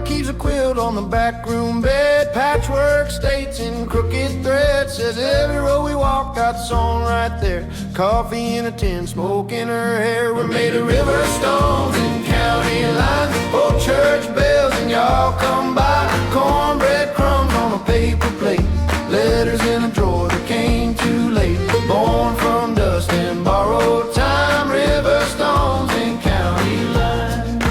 keeps a quilt on the back room bed. Patchwork states in crooked thread. Says every road we walk got the song right there. Coffee in a tin, smoke in her hair. We're made of river stones and county lines. Old church bells and y'all come by. Cornbread crumbs on a paper plate. Letters in a drawer that came too late. Born from dust and borrowed time. River stones and county lines.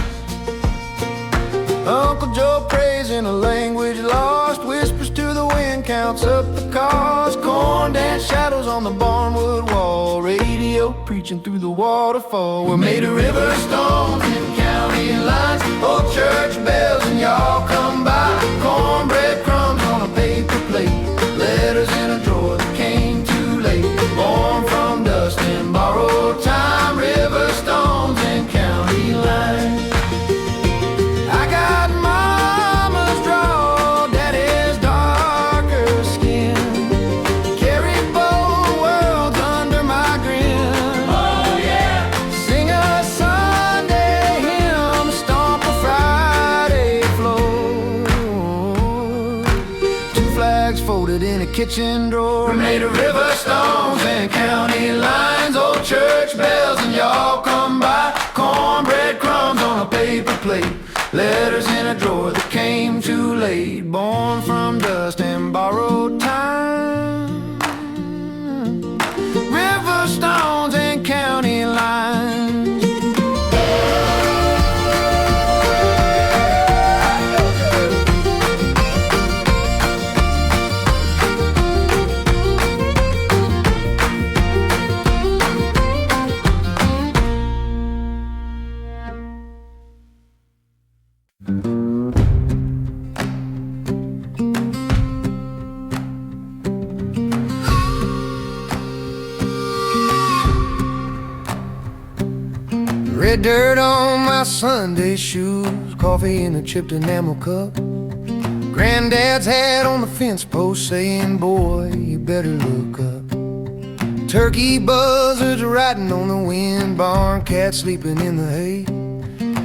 Uncle Joe prays in a language lost. Whispers to the wind, counts up the cost. Corn dance shadows on the barnwood wall. Radio preaching through the waterfall. We're made of river stones and county lines. Old church bells and y'all come by. Cornbread crumbs on a paper plate. Letters in a drawer that came too late. Born from dust and borrowed time. River stones and county lines. I got mama's draw, daddy's darker skin. Carry both worlds under my grin. Oh yeah. Sing a Sunday hymn, stomp a Friday floor. Two flags folded in a kitchen drawer. We're made of river stones and county lines. Old church bells and y'all come by. Cornbread crumbs on a paper plate. Letters in a drawer that came too late. Born from dust and borrowed time. River stones and county lines. Red dirt on my Sunday shoes. Coffee in a chipped enamel cup. Granddad's hat on the fence post saying, boy, you better look up. Turkey buzzards riding on the wind. Barn cat sleeping in the hay.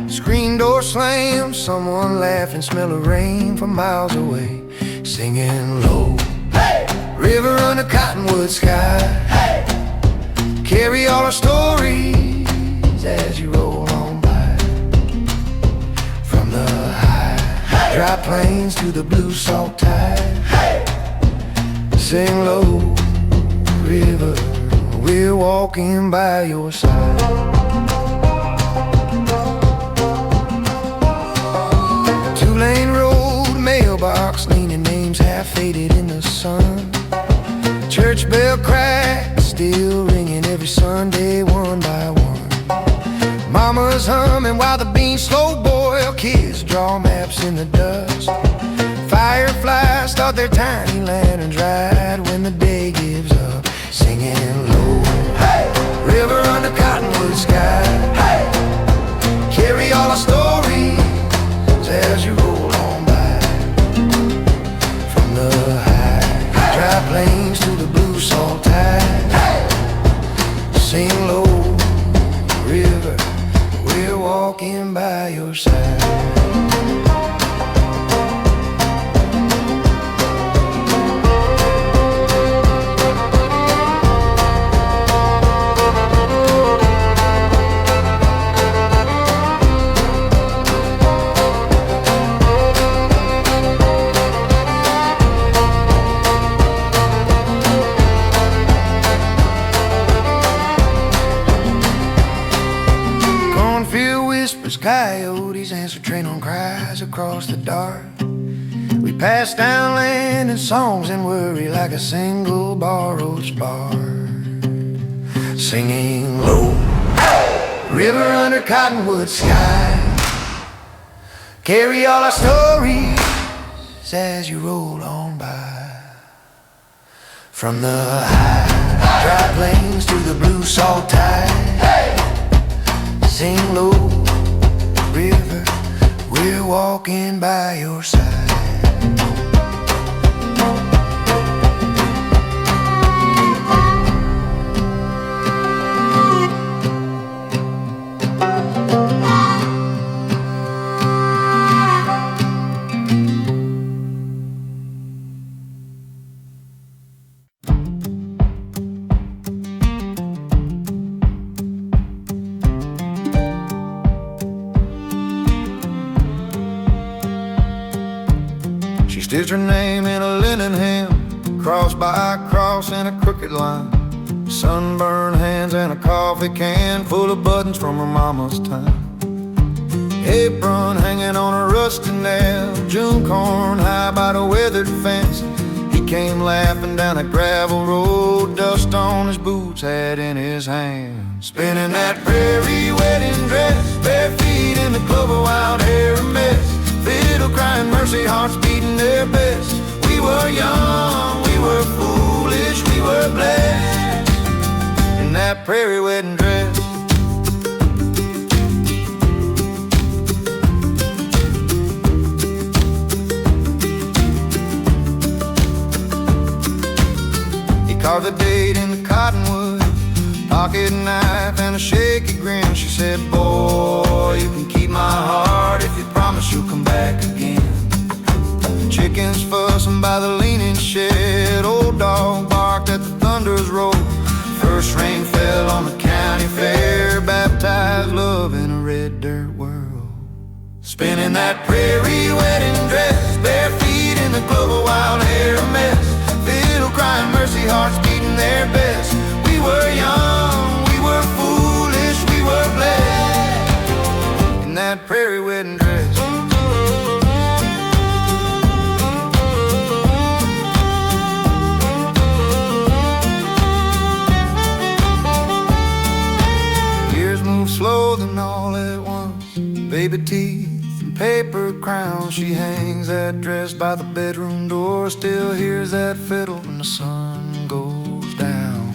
Screen door slam, someone laughing. Smell of rain from miles away. Singing low, hey! River under cottonwood sky, hey! Carry all our stories as you roll on by. From the high, hey! Dry plains to the blue salt tide, hey! Sing low, river, we're walking by your side. Two-lane road, mailbox leaning, names half faded in the sun. Church bell crack, still ringing every Sunday one by one. Mama's humming while the beans slow boil. Kids draw maps in the dust. Fireflies start their tiny lanterns right when the day gives up. Singing low, hey! River under cottonwood sky, hey! Carry all our stories as you roll on by. From the high, hey! Dry plains to the blue salt tide, hey! Sing low, river, we're walking by your side. Coyotes answer train on cries across the dark. We pass down land and songs and worry like a single borrowed spark. Singing low, river under cottonwood sky. Carry all our stories as you roll on by. From the high, dry plains to the blue salt tide. Sing low, river, we're walking by your side. stitched her name in a linen hem, cross by cross in a crooked line. Sunburned hands and a coffee can full of buttons from her mama's time. Apron hanging on a rusty nail, June corn high by the weathered fence. He came laughing down a gravel road, dust on his boots, hat in his hand. Spinning that prairie wedding dress, bare feet in the clover, wild hair a mess. Fiddle crying mercy, hearts beating their best. We were young, we were foolish, we were blessed in that prairie wedding dress. Carved the date in the cottonwood, pocket knife and a shaky grin. She said, boy, you can keep my heart if you promise you'll come back again. Chickens fussing by the leaning shed, old dog barked at the thunder's roll. First rain fell on the county fair, baptized love in a red dirt world. Spinning that prairie wedding dress, bare feet in the clover, wild hair a mess. Fiddle crying mercy, hearts beating their best. We were young, we were foolish, we were blessed in that prairie wedding dress. Years move slow, then all at once, baby teeth and paper crowns. She hangs that dress by the bedroom door, still hears that fiddle when the sun goes down.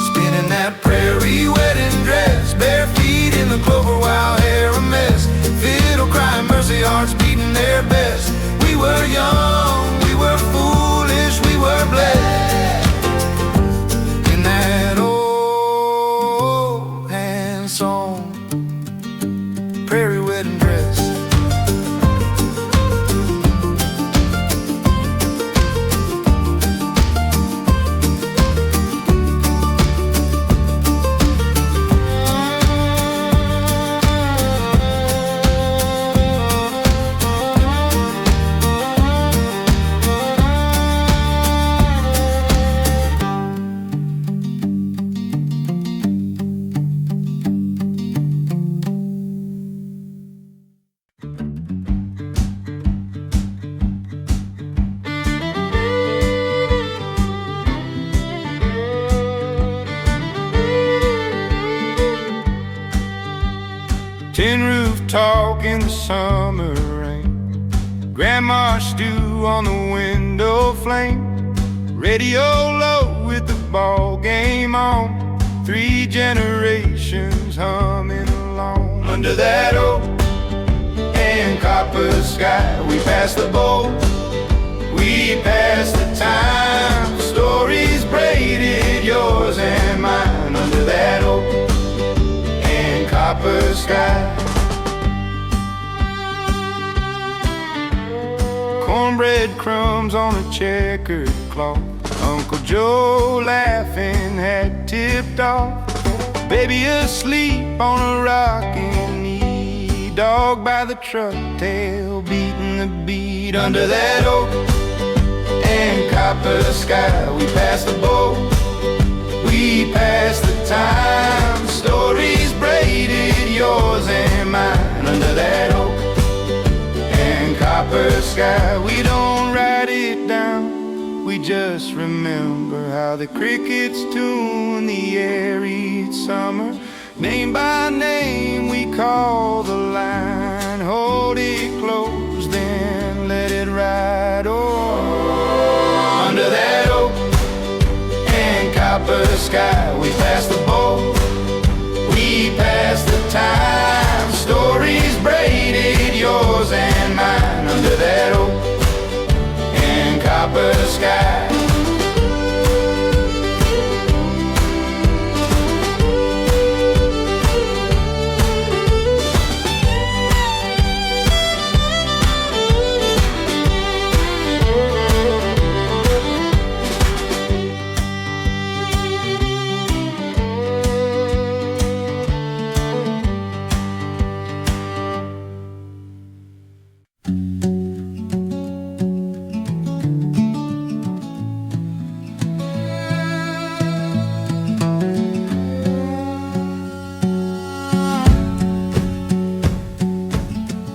Spinning that prairie wedding dress, bare feet in the clover, wild hair a mess. Fiddle crying mercy, hearts beating their best. We were young, we were foolish, we were blessed in that old hand song, prairie wedding dress. Tin roof talk in the summer rain, grandma's stew on the window flame, radio low with the ball game on, 3 generations humming along. Under that oak and copper sky, we pass the bowl, we pass the time, stories braided, yours and mine. Under that oak and copper sky, cornbread crumbs on a checkered cloth, Uncle Joe laughing had tipped off, baby asleep on a rocking knee, dog by the truck tail beating the beat. Under that oak and copper sky, we pass the boat, we pass the time, stories braided, yours and mine. Under that oak and copper sky, we don't write it down, we just remember how the crickets tune the air each summer. Name by name we call the line, hold it close then let it ride. Oh, under that oak and copper sky, we pass the bowl, we pass the time, stories braided, yours and mine. Under that oak and copper sky.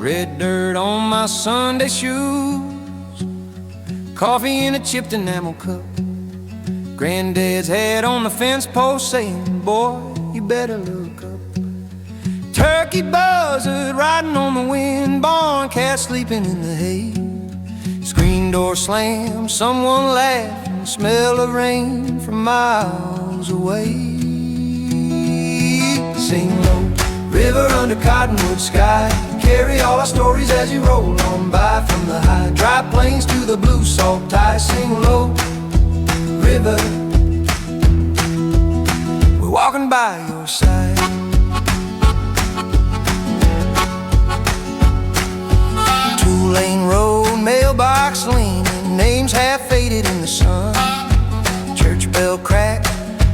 red dirt on my Sunday shoes, coffee in a chipped enamel cup, Granddad's hat on the fence post saying, boy, you better look up. Turkey buzzard riding on the wind, barn cat sleeping in the hay, screen door slam, someone laughing, smell of rain from miles away. Sing low, river under cottonwood sky, carry all our stories as you roll on by from the high, dry plains to the blue salt tide. Sing low, river, we're walking by your side. Two-lane road, mailbox leaning, names half faded in the sun, church bell crack,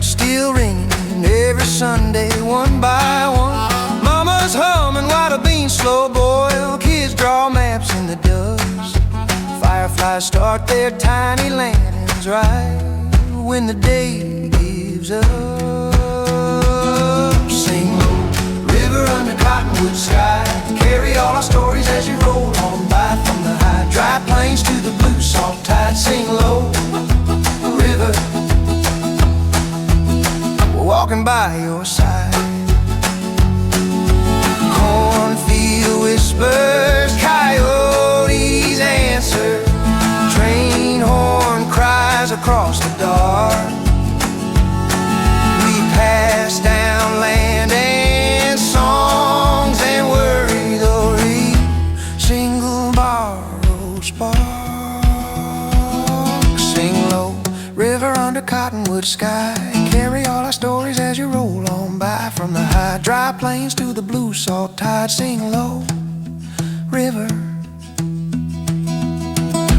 still ringing every Sunday, one by one. Mama's humming while the beans slow boil, kids draw maps in the dust, fireflies start their tiny lanterns right when the day gives up. Sing low, river under cottonwood sky, carry all our stories as you roll on by from the high, dry plains to the blue salt tide. Sing low, river, we're walking by your side. Cornfield whispers, coyotes answer, train horn cries across the dark. We pass down land and songs and worry the single borrowed spark. Sing low, river under cottonwood sky, carry all our stories as you roll on by from the high, dry plains to the blue salt tide. Sing low, river,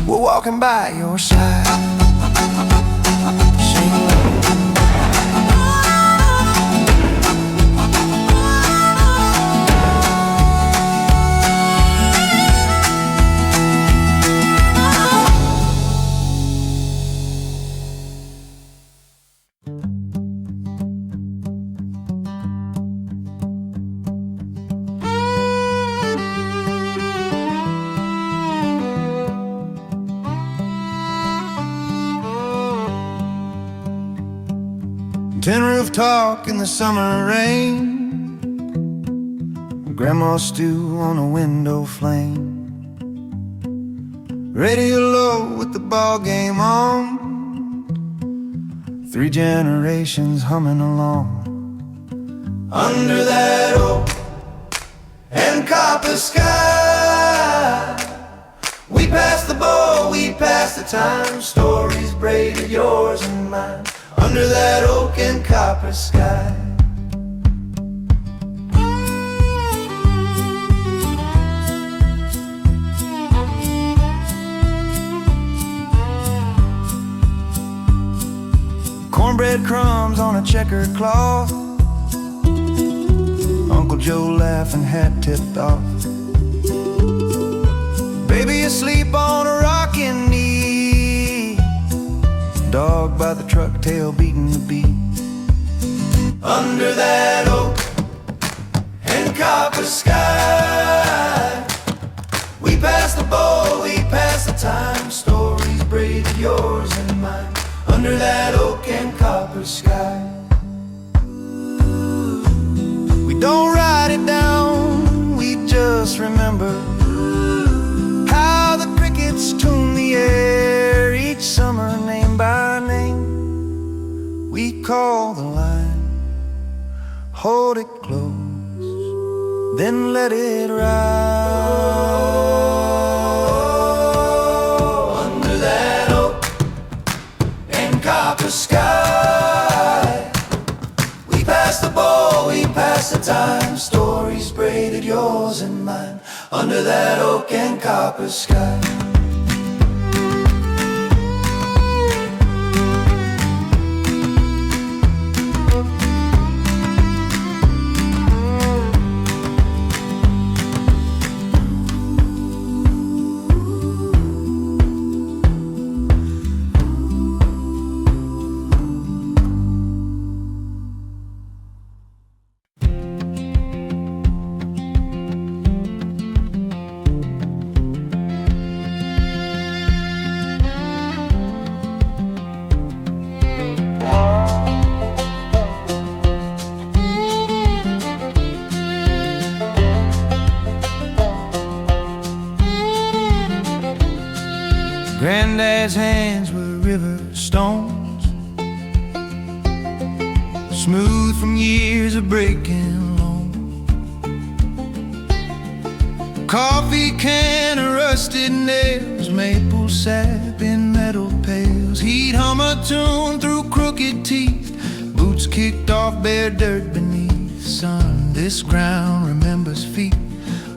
we're walking by your side. Sing low. Tin roof talk in the summer rain, grandma's stew on a window flame, radio low with the ball game on, 3 generations humming along. Under that oak and copper sky, we pass the bowl, we pass the time, stories braided yours and mine. Under that oak and copper sky. Cornbread crumbs on a checkered cloth, Uncle Joe laughing, hat tipped off, baby asleep on a rocking knee, dog by the truck tail beating the beat. Under that oak and copper sky, we pass the bowl, we pass the time, stories braided yours and mine. Under that oak and copper sky. We don't write it down, we just remember how the crickets tune the air each summer, name by name. We call the line, hold it close, then let it ride. Under that oak and copper sky, we pass the bowl, we pass the time, stories braided yours and mine. Under that oak and copper sky. Granddad's hands were river stones, smooth from years of breaking loam. Coffee can of rusted nails, maple sap in metal pails. He'd hum a tune through crooked teeth, boots kicked off bare dirt beneath. Son, this ground remembers feet.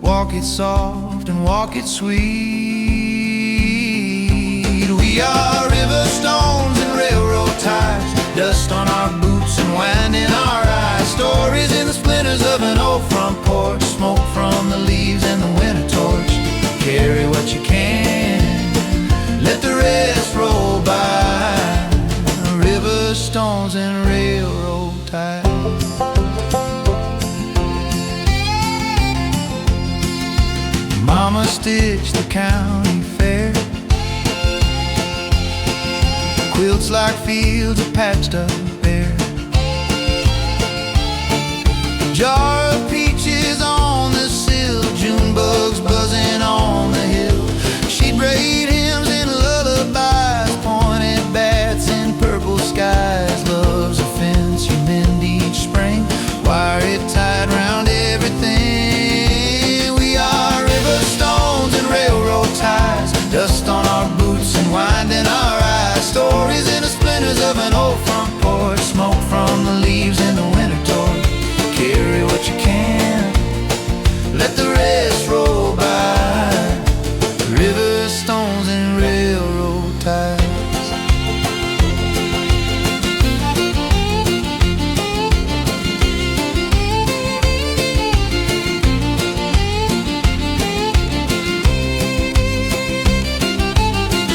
Walk it soft and walk it sweet. We are river stones and railroad ties, dust on our boots and wind in our eyes. Stories in the splinters of an old front porch, smoke from the leaves and the winter torch. Carry what you can, let the rest roll by. River stones and railroad ties. Mama stitched the county fair, quilts like fields of patched up bare. Jar of peaches on the sill, June bugs buzzing on the hill. She'd braid hymns and lullabies, pointed bats in purple skies. Love's a fence you mend each spring, wire it tied round everything. We are river stones and railroad ties, dust on our boots and wind in our eyes. Stories in the splinters of an old front porch, smoke from the leaves in the winter torch. Carry what you can, let the rest roll by. River stones and railroad ties.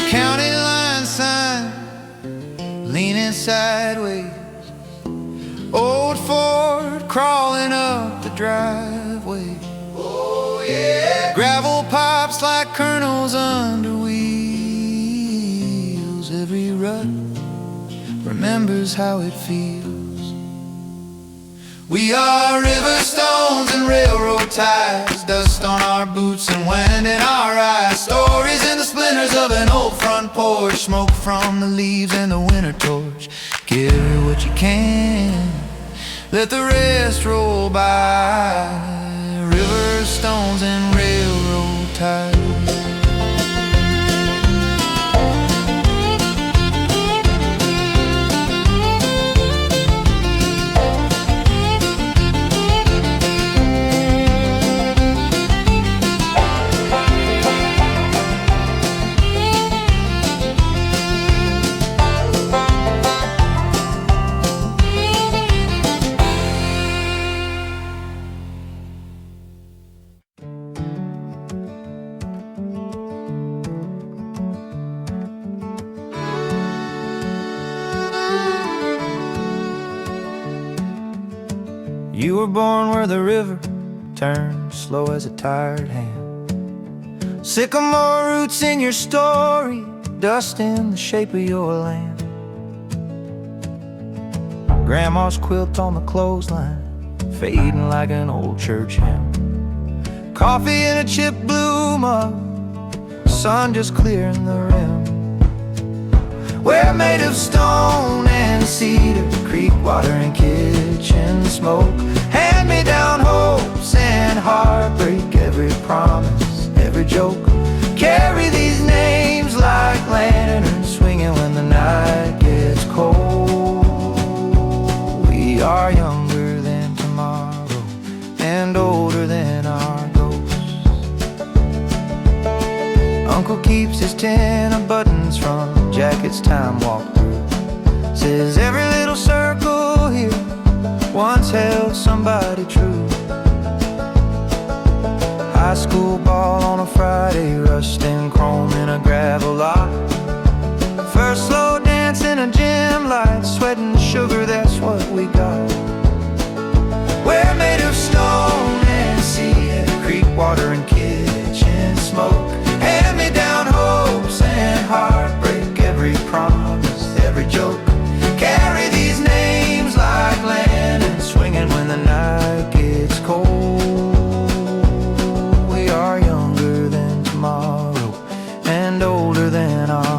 County line sign leaning sideways, old Ford crawling up the driveway. Oh yeah. Gravel pops like kernels under wheels. Every rut remembers how it feels. We are river stones and railroad ties, dust on our boots and wind in our eyes. Stories in the splinters of an old front porch, smoke from the leaves and the winter torch. Carry what you can, let the rest roll by. River stones and railroad ties. You were born where the river turned slow as a tired hand. Sycamore roots in your story, dust in the shape of your land. Grandma's quilt on the clothesline, fading like an old church hymn. Coffee in a chipped blue mug, sun just clearing the rim. We're made of stone and cedar, creek water and kitchen smoke. Hand-me-down hopes and heartbreak, every promise, every joke. Carry these names like lanterns, swinging when the night gets cold. We are younger than tomorrow and older than our ghosts. Uncle keeps his tin of buttons from jackets time walked through. Says every little circle here once held somebody true. High school ball on a Friday, rust and chrome in a gravel lot. First slow dance in a gym light, sweat and sugar, that's what we got. We're made of stone and cedar, creek water and kitchen smoke. Hand-me-down hopes and heartbreak, every promise, every joke. Carry these names like land and swinging when the night gets cold. We are younger than tomorrow and older than our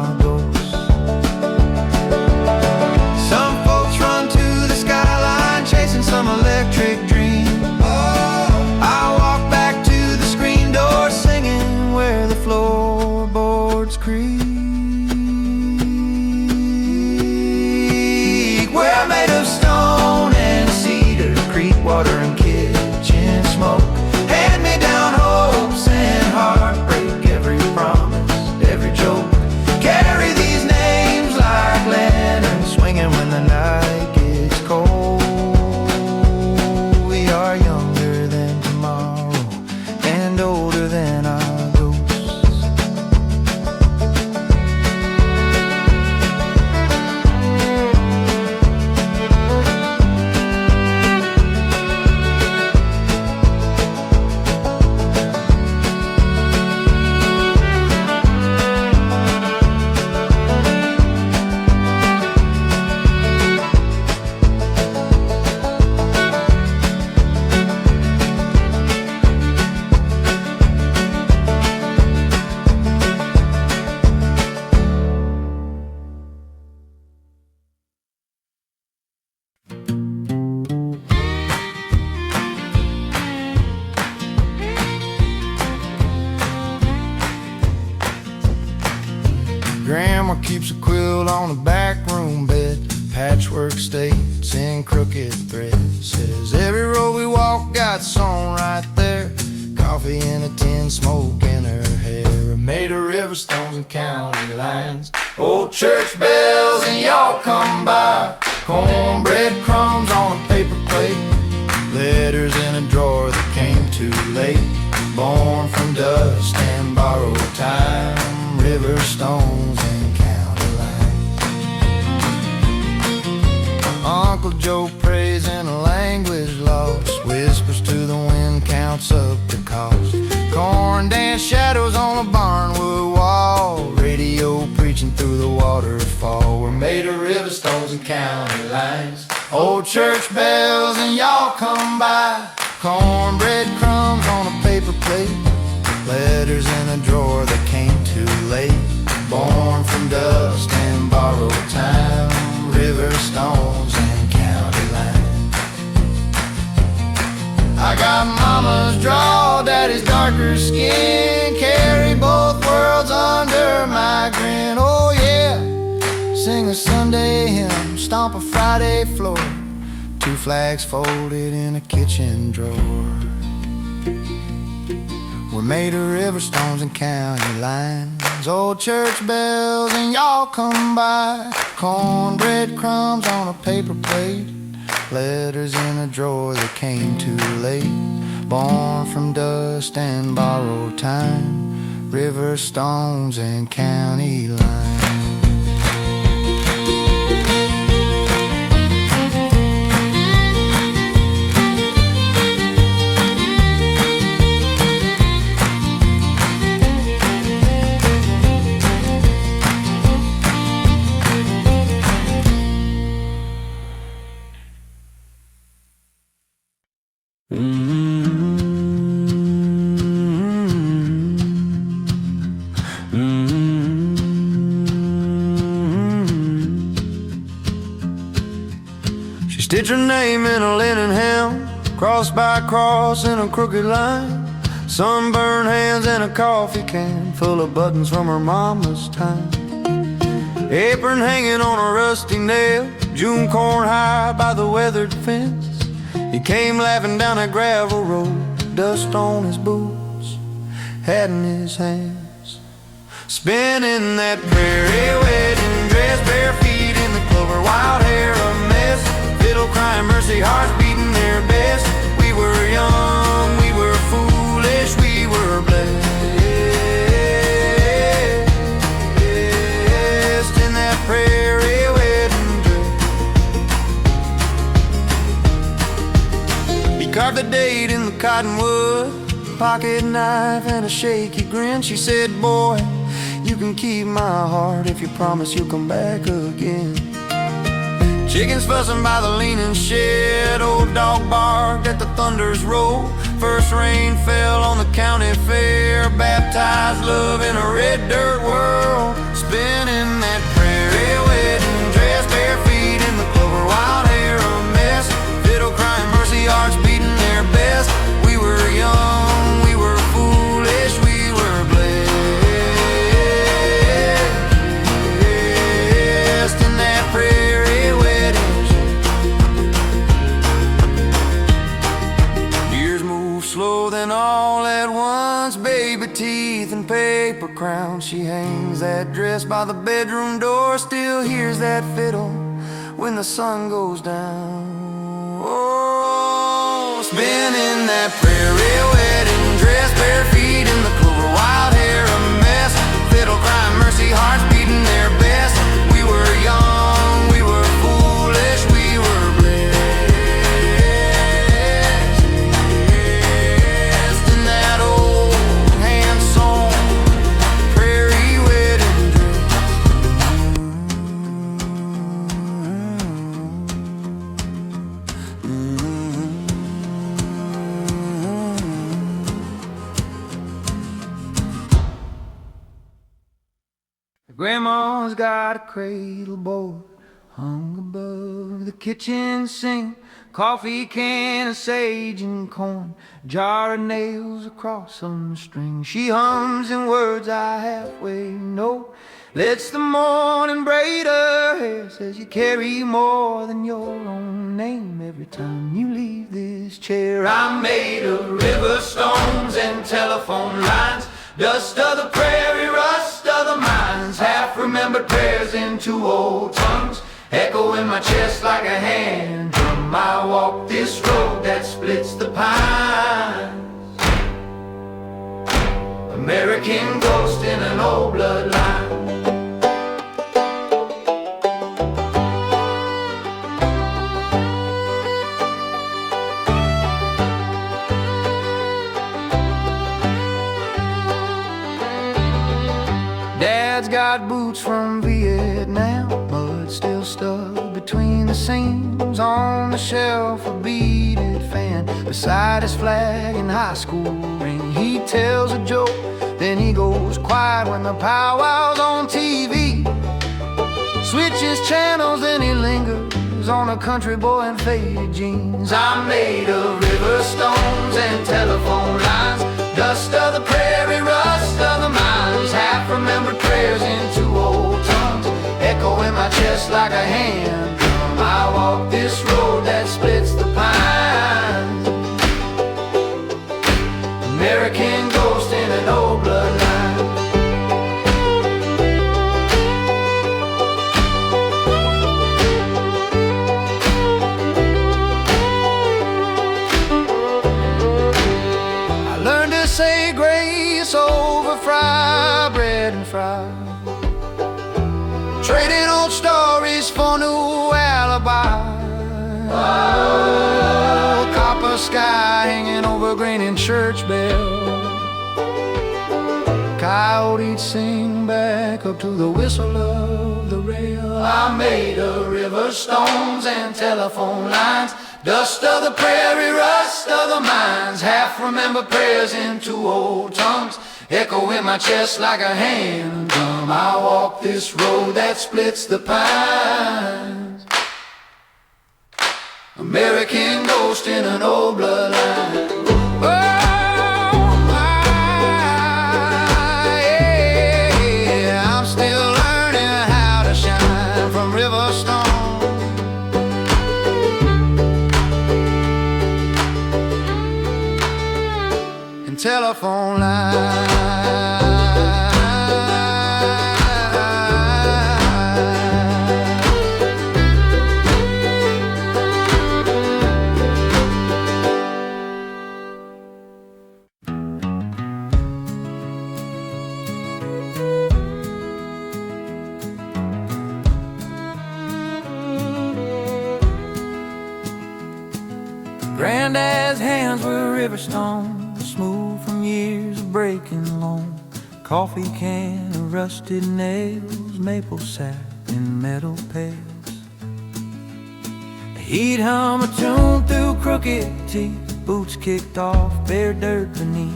Mama keeps a quilt on the back room bed, patchwork stains in crooked thread. Says every road we walk got song right there. Coffee in a tin, smoke in her hair. Made of river stones and county lines. Old church bells and y'all come by. Cornbread crumbs on a paper plate. Letters in a drawer that came too late. Born from dust and borrowed time. River stones and county lines. Uncle Joe prays in a language lost. Whispers to the wind, counts up the cost. Corn dance shadows on a barnwood wall. Radio preaching through the waterfall. We're made of river stones and county lines. Old church bells and y'all come by. Cornbread crumbs on a paper plate. Letters in a drawer that came too late. Born from dust and borrowed time. River stones and county lines. I got mama's draw, daddy's darker skin. Carry both worlds under my grin. Oh yeah, sing a Sunday hymn, stomp a Friday floor. Two flags folded in a kitchen drawer. We're made of river stones and county lines. Old church bells and y'all come by. Cornbread crumbs on a paper plate. Letters in a drawer that came too late. Born from dust and borrowed time. River stones and county lines. She stitched her name in a linen hem, crossed by a cross in a crooked line. Sunburned hands and a coffee can full of buttons from her mama's time. Apron hanging on a rusty nail, June corn high by the weathered fence. He came laughing down a gravel road, dust on his boots, hat in his hands. Spinning that prairie wedding dress, bare feet in the clover, wild hair a mess. Fiddle crying mercy, hearts beating their best. We were young, we were foolish, we were blessed. In that prairie wedding dress. He carved the date in the cottonwood, pocket knife and a shaky grin. She said, boy, you can keep my heart if you promise you'll come back again. Chickens fussing by the leaning shed, old dog barked at the thunder's roll. First rain fell on the county fair, baptized love in a red dirt world. Spinning that prairie wedding dress, bare feet in the clover, wild hair a mess. Fiddle crying mercy, hearts beating their best. We were young, we were foolish, we were blessed. In that prairie wedding. Years move slow, then all at once, baby teeth and paper crown. She hangs that dress by the bedroom door, still hears that fiddle when the sun goes down. Oh, spinning that prairie wedding dress, bare feet in the clover, wild hair a mess. Fiddle crying mercy, hearts beating their best. We were young, we were foolish, we were blessed. In that old hand-sewn prairie wedding Grandma's got a cradle board hung above the kitchen sink, coffee can, a sage and corn, jar of nails across some string. She hums in words I halfway know, lets the morning braid her hair, says you carry more than your own name every time you leave this chair. I'm made of river stones and telephone lines, dust of the prairie, rust of the mines, half-remembered prayers in two old tongues, echo in my chest like a hand drum. I walk this road that splits the pines, American ghost in an old bloodline. Dad's got boots from Vietnam, mud still stuck between the seams. On the shelf a beaded fan, beside his flag and high school ring. He tells a joke, then he goes quiet when the powwow's on TV. Switches channels, then he lingers on a country boy in faded jeans. I'm made of river stones and telephone lines, dust of the prairie, rust of the mines, half-remembered prayers in two old tongues, echo in my chest like a hand drum. I walk this road that splits the pines, American ghost in an old bloodline. I learned to say grace over fried bread and fries, trading old stories for new alibis. Oh, copper sky hanging over grain and church bells, coyotes sing back up to the whistle of the rail. I'm made of river stones and telephone lines, dust of the prairie, rust of the mines, half-remembered prayers in two old tongues, echo in my chest like a hand drum. I walk this road that splits the pines, American ghost in an old bloodline. Oh, yeah, I'm still learning how to shine from river stone and telephone line. Granddad's hands were river stone, smooth from years of breaking loam. Coffee can, rusted nails, maple sap in metal pails. He'd hum a tune through crooked teeth, boots kicked off, bare dirt beneath.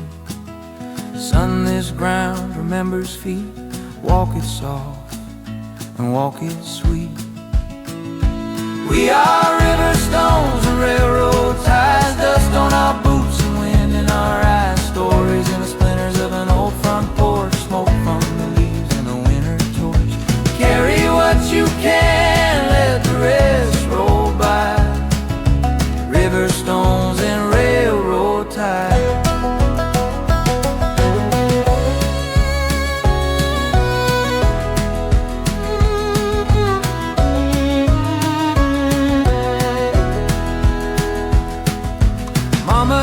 Sunless ground remembers feet, walk it soft and walk it sweet. We are river stones and railroad ties, dust on our boots and wind in our eyes, stories in the splinters of an old front porch, smoke from the leaves in the winter torch. Carry what you can, let the rest roll by, river stones and railroad ties.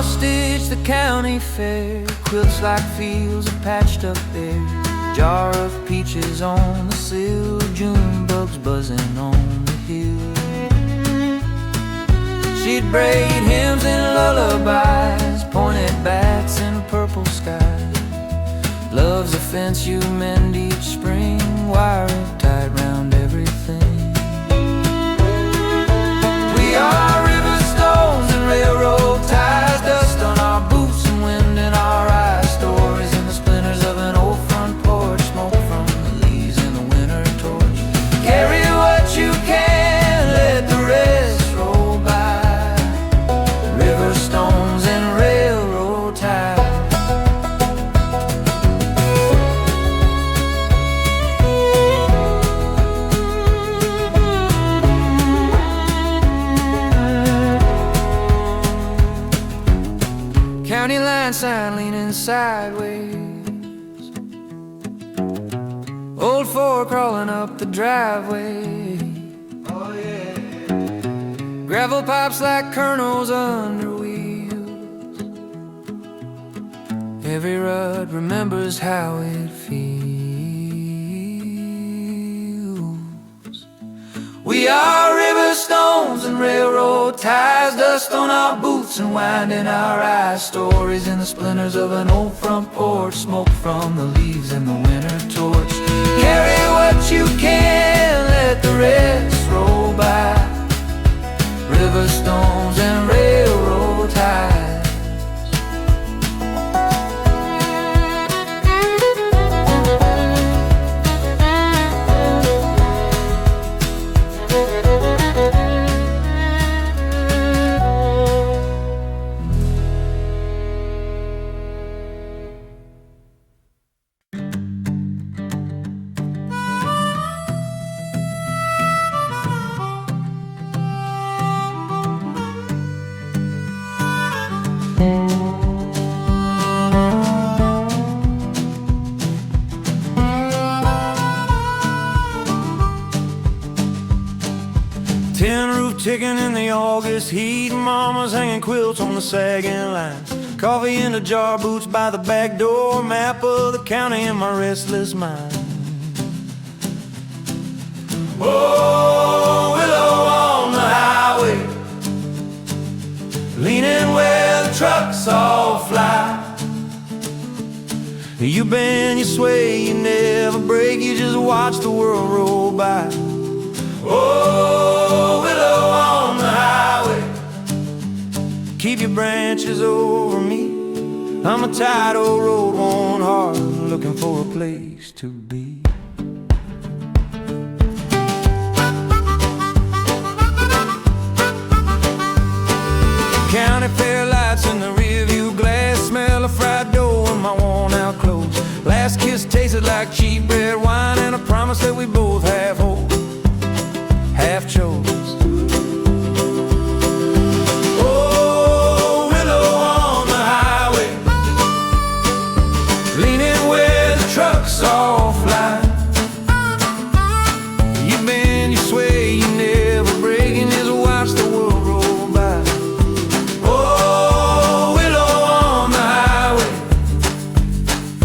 Stitch the county fair, quilts like fields of patched up air, jar of peaches on the sill, June bugs buzzing on the hill. She'd braid hymns and lullabies, pointed bats and purple skies. Love's a fence you mend each spring, wire it tight round everything. We are river stones and railroad ties, dust on our boots and wind in our eyes, stories in the splinters of an old front porch, smoke from the leaves in the winter torch. Carry what you can, cat leaning sideways, old Ford crawling up the driveway. Oh yeah. Gravel pipes like kernels under wheels. Every rut remembers how it feels. We are river stones and railroad ties, dust on our boots and wind in our eyes. Stories in the splinters of an old front porch, smoke from the leaves in the winter torch. Carry what you can, let the rest roll by. River stones and railroad ties. Ticking in the August heat, mama's hanging quilts on the sagging lines. Coffee in a jar, boots by the back door, map of the county in my restless mind. Oh, willow on the highway, leaning where the trucks all fly. You bend, you sway, you never break, you just watch the world roll by. Oh, willow on the highway, keep your branches over me. I'm a tired old road worn hard, looking for a place to be. County fair lights in the rearview glass, smell of fried dough in my worn out clothes. Last kiss tasted like cheap red wine and a promise that we both have hope, half chose. Oh, willow on the highway, leaning where the trucks all fly. You bend, you sway, you never break, and just watch the world roll by. Oh, willow on the highway,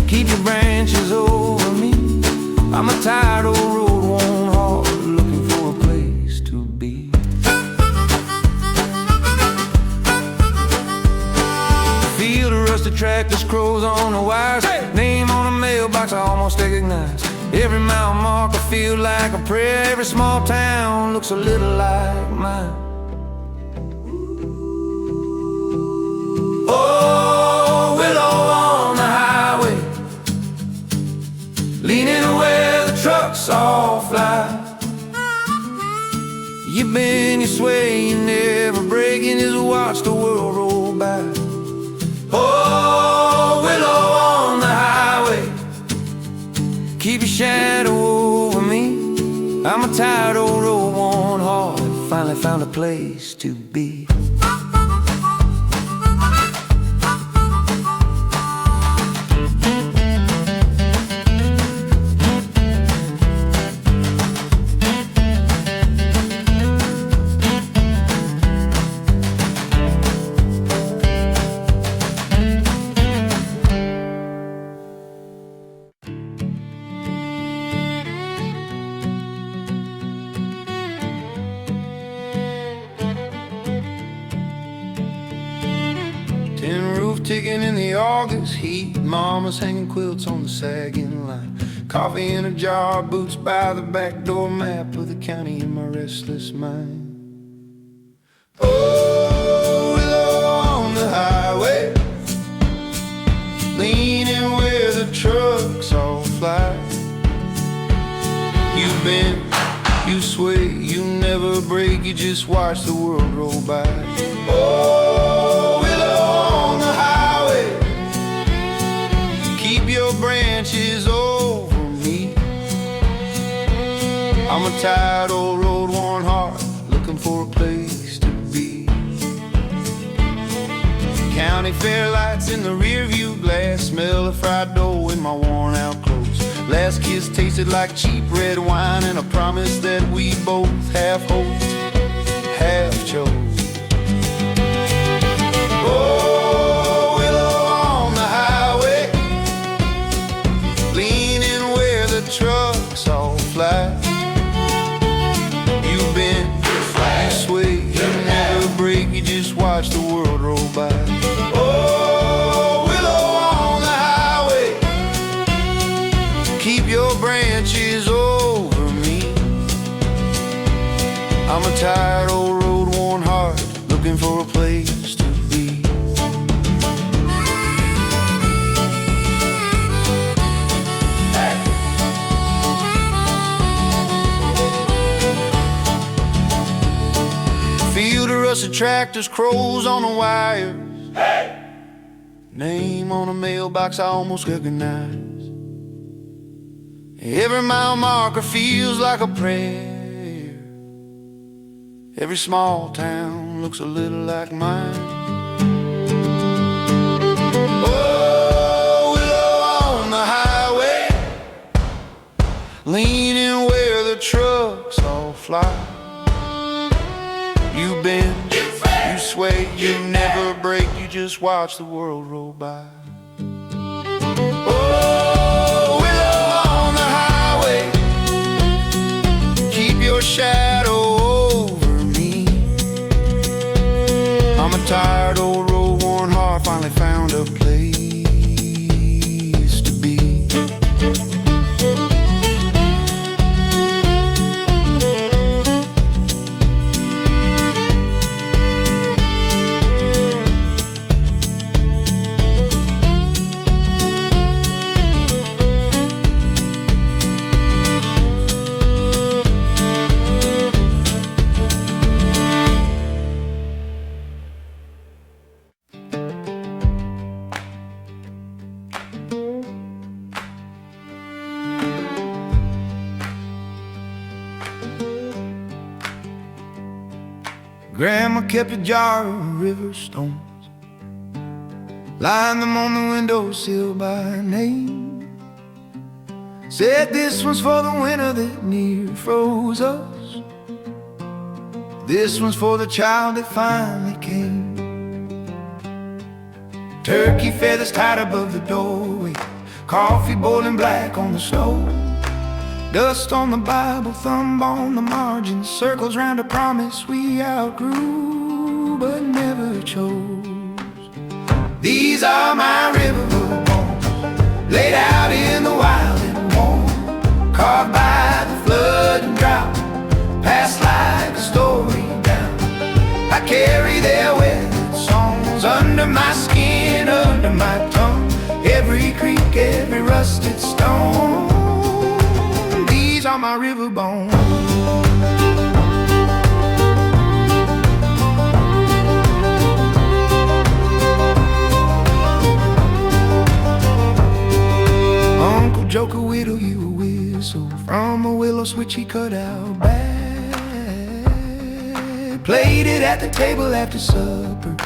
keep your branches over me. I'm a tired old road worn hard, looking for a place to be. Feel the rusted tractors, crows on the wires, name on a mailbox I almost recognize. Every mile mark I feel like a prayer. Every small town looks a little like mine. Oh, willow on the highway, leaning where the trucks all fly. You bend, you sway, you never break, and just watch the world roll by. Oh, willow on the highway, keep your shadow over me. I'm a tired old road worn hard, finally found a place to be. Ticking in the August heat, mama's hanging quilts on the sagging line. Coffee in a jar, boots by the back door, map of the county in my restless mind. Oh, willow on the highway, leaning where the trucks all fly. You bend, you sway, you never break, you just watch the world roll by. Oh, willow on the highway, keep your branches over me. I'm a tired old road worn heart, looking for a place to be. County fair lights in the rear view glass, smell of fried dough in my worn out clothes. Last kiss tasted like cheap red wine, and a promise that we both half hoped, half chose. Oh, willow on the highway, leaning where the trucks all fly. You've been this way, you never break, you just watch the world roll by. Oh, willow on the highway, keep your branches over me. I'm a tired old road worn heart, looking for a place to be. Field of rusted tractors, crows on the wires. Hey! Name on a mailbox I almost recognize. Every mile marker feels like a prayer. Every small town looks a little like mine. Oh, willow on the highway, leaning where the trucks all fly. You bend, you sway, you never break, you just watch the world roll by. Oh, willow on the highway, keep your shadow over me. I'm a tired old road worn heart, finally found a place to be. Grandma kept a jar of river stones, lined them on the windowsill by name. Said this one's for the winter that near froze us, this one's for the child that finally came. Turkey feathers tied above the doorway, coffee boiling black on the stove. Dust on the Bible, thumb on the margin, circles round a promise we outgrew but never chose. These are my river bones, laid out in the wild and warm, carved by the flood and drought, passed like a story down. I carry their weathered songs under my skin, under my tongue, every creek, every rusted stone. These are my river bones. Uncle Joe could whittle you a whistle from a willow switch he cut out back. Played it at the table after supper,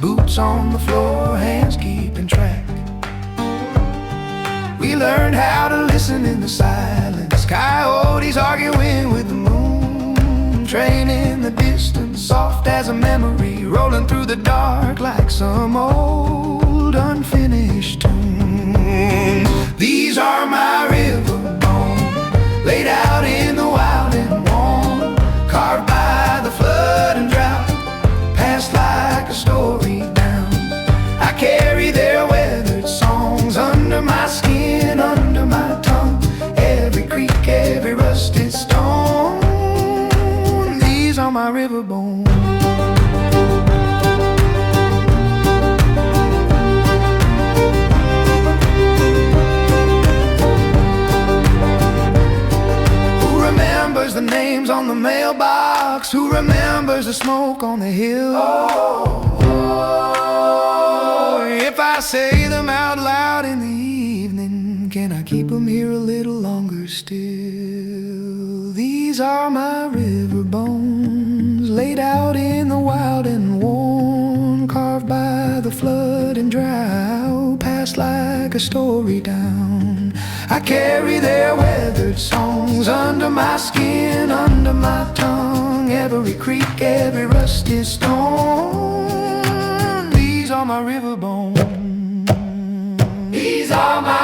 boots on the floor, hands keeping track. We learned how to listen in the silence, coyotes arguing with the moon, train in the distance, soft as a memory, rolling through the dark like some old unfinished tune. These are my river bones, laid out in the wild and warm, carved by the flood and drought, passed like a story down. I carry their weathered songs under my skin, under my tongue, every creek, every rusted stone. These are my river bones. Who remembers the names on the mailbox? Who remembers the smoke on the hill? Oh, if I say them out loud in the evening, can I keep them here a little longer still? These are my river bones, laid out in the wild and worn, carved by the flood and drought, past past like a story down. I carry their weathered songs under my skin, under my tongue. Every creek, every rusty stone. These are my river bones. These are my